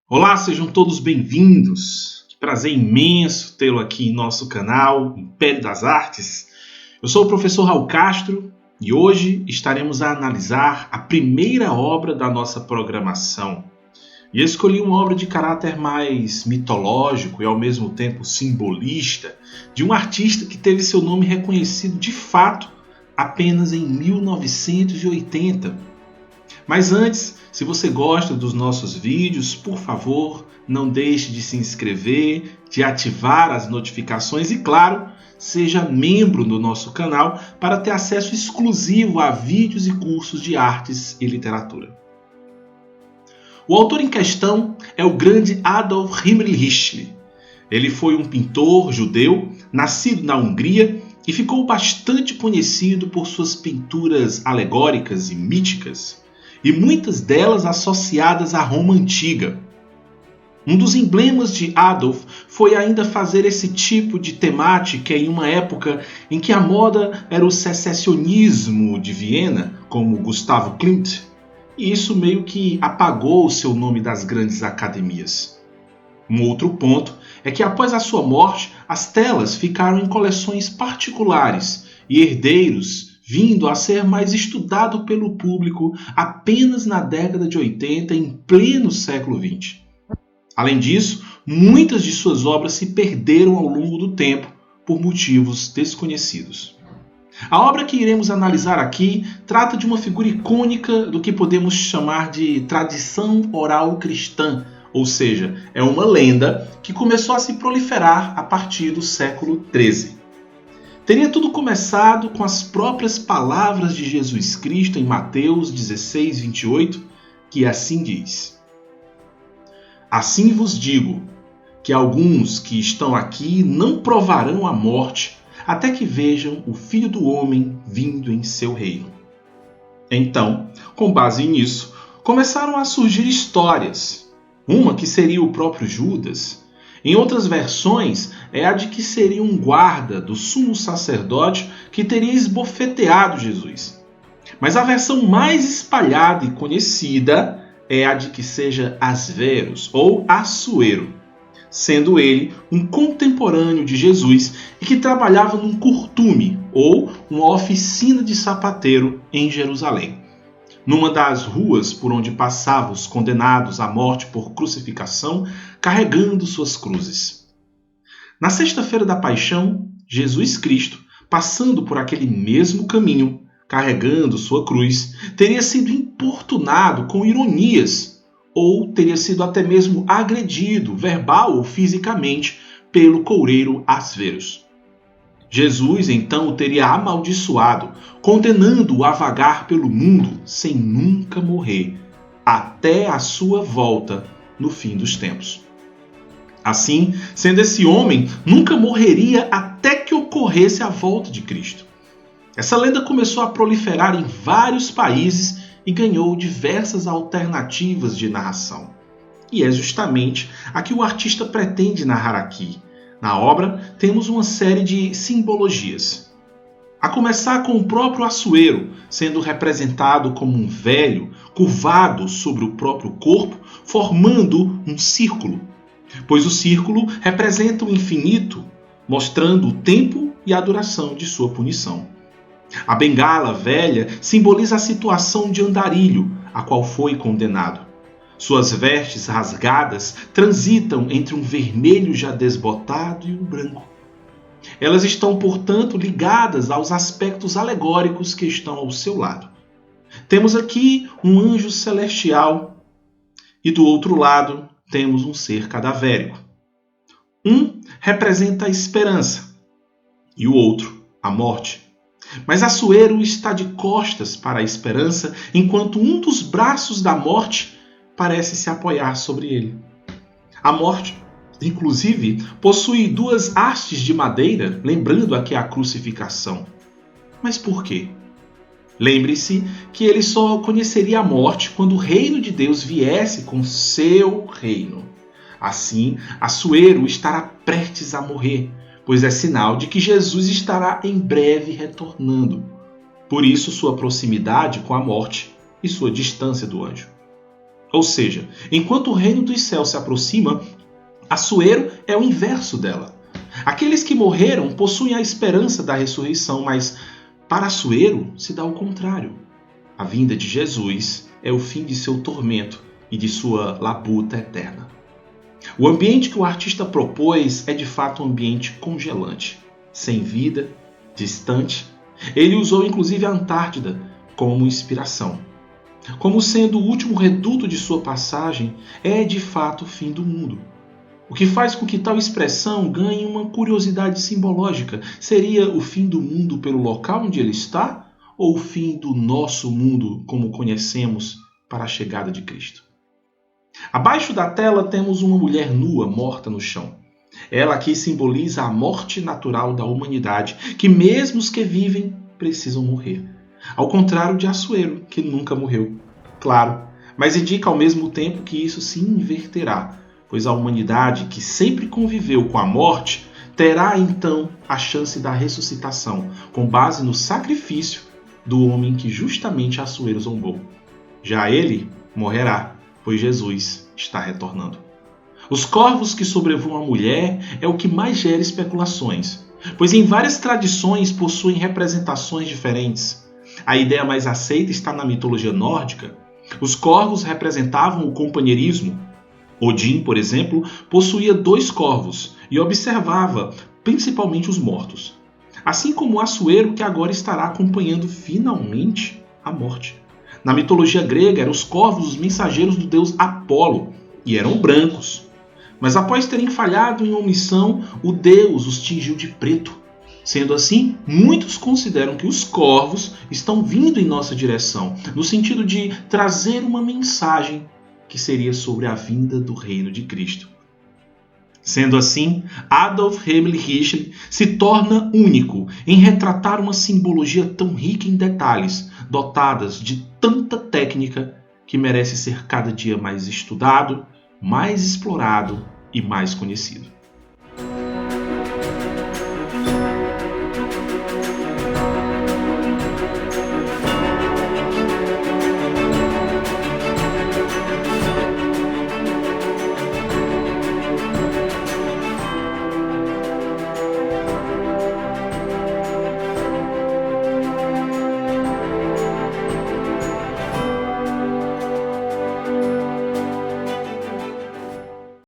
Olá, sejam todos bem-vindos. Que prazer imenso tê-lo aqui em nosso canal Império das Artes. Eu sou o professor Raul Castro e hoje estaremos a analisar a primeira obra da nossa programação. E eu escolhi uma obra de caráter mais mitológico e ao mesmo tempo simbolista, de um artista que teve seu nome reconhecido de fato apenas em 1980. Mas antes, se você gosta dos nossos vídeos, por favor, não deixe de se inscrever, de ativar as notificações e, claro, seja membro do nosso canal para ter acesso exclusivo a vídeos e cursos de artes e literatura. O autor em questão é o grande Adolf Himmelrichli. Ele foi um pintor judeu, nascido na Hungria e ficou bastante conhecido por suas pinturas alegóricas e míticas, e muitas delas associadas à Roma antiga. Um dos emblemas de Adolf foi ainda fazer esse tipo de temática em uma época em que a moda era o secessionismo de Viena, como Gustavo Klimt, e isso meio que apagou o seu nome das grandes academias. Um outro ponto é que após a sua morte, as telas ficaram em coleções particulares e herdeiros, vindo a ser mais estudado pelo público apenas na década de 80, em pleno século XX. Além disso, muitas de suas obras se perderam ao longo do tempo por motivos desconhecidos. A obra que iremos analisar aqui trata de uma figura icônica do que podemos chamar de tradição oral cristã, ou seja, é uma lenda que começou a se proliferar a partir do século XIII. Teria tudo começado com as próprias palavras de Jesus Cristo em Mateus 16, 28, que assim diz: Assim vos digo, que alguns que estão aqui não provarão a morte, até que vejam o Filho do Homem vindo em seu reino. Então, com base nisso, começaram a surgir histórias. Uma que seria o próprio Judas. Em outras versões, é a de que seria um guarda do sumo sacerdote que teria esbofeteado Jesus. Mas a versão mais espalhada e conhecida é a de que seja Asverus, ou Assuero, sendo ele um contemporâneo de Jesus e que trabalhava num curtume, ou uma oficina de sapateiro em Jerusalém, numa das ruas por onde passavam os condenados à morte por crucificação, carregando suas cruzes. Na sexta-feira da Paixão, Jesus Cristo, passando por aquele mesmo caminho, carregando sua cruz, teria sido importunado com ironias, ou teria sido até mesmo agredido, verbal ou fisicamente, pelo coureiro Asverus. Jesus, então, o teria amaldiçoado, condenando-o a vagar pelo mundo sem nunca morrer, até a sua volta no fim dos tempos. Assim, sendo esse homem, nunca morreria até que ocorresse a volta de Cristo. Essa lenda começou a proliferar em vários países e ganhou diversas alternativas de narração. E é justamente a que o artista pretende narrar aqui. Na obra, temos uma série de simbologias. A começar com o próprio Assuero, sendo representado como um velho, curvado sobre o próprio corpo, formando um círculo. Pois o círculo representa o infinito, mostrando o tempo e a duração de sua punição. A bengala velha simboliza a situação de andarilho, a qual foi condenado. Suas vestes rasgadas transitam entre um vermelho já desbotado e um branco. Elas estão, portanto, ligadas aos aspectos alegóricos que estão ao seu lado. Temos aqui um anjo celestial e do outro lado temos um ser cadavérico. Um representa a esperança e o outro a morte. Mas Assuero está de costas para a esperança, enquanto um dos braços da morte parece se apoiar sobre ele. A morte, inclusive, possui duas hastes de madeira, lembrando aqui a crucificação. Mas por quê? Lembre-se que ele só conheceria a morte quando o reino de Deus viesse com seu reino. Assim, Assuero estará prestes a morrer, pois é sinal de que Jesus estará em breve retornando. Por isso, sua proximidade com a morte e sua distância do anjo. Ou seja, enquanto o reino dos céus se aproxima, Assuero é o inverso dela. Aqueles que morreram possuem a esperança da ressurreição, mas para Assuero se dá o contrário. A vinda de Jesus é o fim de seu tormento e de sua labuta eterna. O ambiente que o artista propôs é de fato um ambiente congelante, sem vida, distante. Ele usou inclusive a Antártida como inspiração. Como sendo o último reduto de sua passagem, é de fato o fim do mundo. O que faz com que tal expressão ganhe uma curiosidade simbológica. Seria o fim do mundo pelo local onde ele está? Ou o fim do nosso mundo como conhecemos para a chegada de Cristo? Abaixo da tela temos uma mulher nua morta no chão. Ela aqui simboliza a morte natural da humanidade, que mesmo os que vivem precisam morrer. Ao contrário de Assuero, que nunca morreu. Claro, mas indica ao mesmo tempo que isso se inverterá, pois a humanidade, que sempre conviveu com a morte, terá então a chance da ressuscitação, com base no sacrifício do homem que justamente Assuero zombou. Já ele morrerá, pois Jesus está retornando. Os corvos que sobrevoam a mulher é o que mais gera especulações, pois em várias tradições possuem representações diferentes. A ideia mais aceita está na mitologia nórdica. Os corvos representavam o companheirismo. Odin, por exemplo, possuía 2 corvos e observava principalmente os mortos. Assim como Assuero, que agora estará acompanhando finalmente a morte. Na mitologia grega, eram os corvos os mensageiros do deus Apolo e eram brancos. Mas após terem falhado em uma missão, o deus os tingiu de preto. Sendo assim, muitos consideram que os corvos estão vindo em nossa direção, no sentido de trazer uma mensagem que seria sobre a vinda do reino de Cristo. Sendo assim, Adolf Heinrich Himmler se torna único em retratar uma simbologia tão rica em detalhes, dotadas de tanta técnica, que merece ser cada dia mais estudado, mais explorado e mais conhecido.